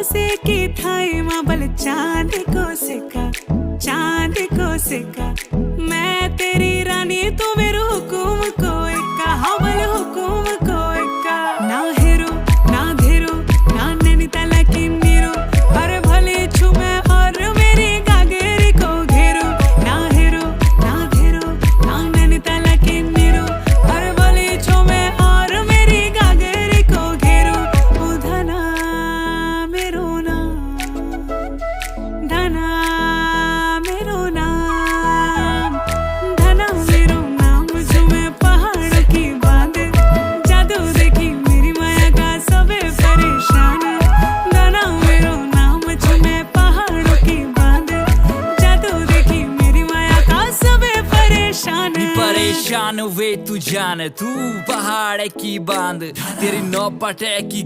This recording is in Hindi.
से की थाई माबल चांद को सिक्का मैं तेरी रानी तू मेरू हुकुम को इक्का हवल हुकुम को इक्का ना हेरो ना धेरो ना नैनीताल की नीरो अरे भले छू मैं और मेरी गागेरी को घेरो ना हेरो ना धेरो ना नैनीताल की नीरो अरे भले छू मैं और मेरी गागेरी को घेरो ओ धना मेरो नाम धना मेरो नाम धना मेरो नाम झूमे पहाड़ों की बांध जादू देखी मेरी माया का सबे परेशान धना मेरो नाम झूमे पहाड़ों की बांध जादू देखी मेरी माया का सबे परेशान परेशान वे तू जान तू पहाड़ की बांध तेरी नौपटे की